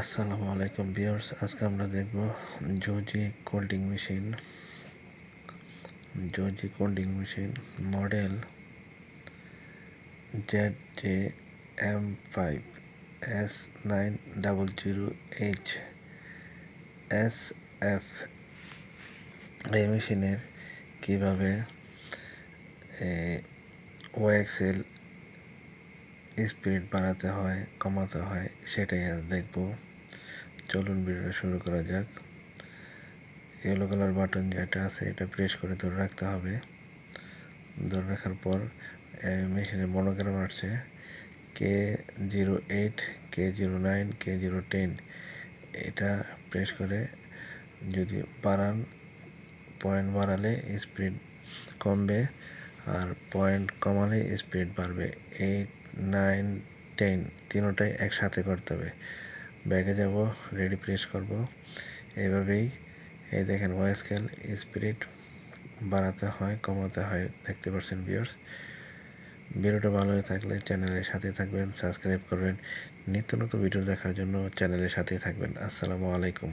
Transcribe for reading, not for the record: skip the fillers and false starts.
আসসালামু আলাইকুম ভিউয়ার্স, আজকে আমরা দেখব জোজি কোল্ডিং মেশিন। জোজি কোল্ডিং মেশিন মডেল ZJM5S900HSF। এই মেশিনের কীভাবে ওএক্সএল স্পিড বাড়াতে হয় কমাতে হয় সেটাই আজ দেখব। চলুন ভিডিওটা শুরু করা যাক। ইয়েলো কালার বাটন যেটা আছে এটা প্রেস করে ধরে রাখতে হবে। ধরে রাখার পর মেশিনে মনোগ্রাম আসছে K08, K09, K010। এটা প্রেস করে যদি বাড়ান, পয়েন্ট বাড়ালে স্পিড কমবে আর পয়েন্ট কমালে স্পিড বাড়বে। 8, 9, 10 তিনোটাই একসাথে করতে হবে। ব্যাগে যাব, রেডি প্রেস করব। এইভাবেই এই দেখেন ওএক্সএল স্পিড বাড়াতে হয় কমাতে হয়, দেখতে পাচ্ছেন ভিউয়ার্স। ভিডিওটা ভালো হয়ে থাকলে চ্যানেলের সাথে থাকবেন, সাবস্ক্রাইব করবেন। নিত্য নতুন ভিডিও দেখার জন্য চ্যানেলের সাথেই থাকবেন। আসসালামু আলাইকুম।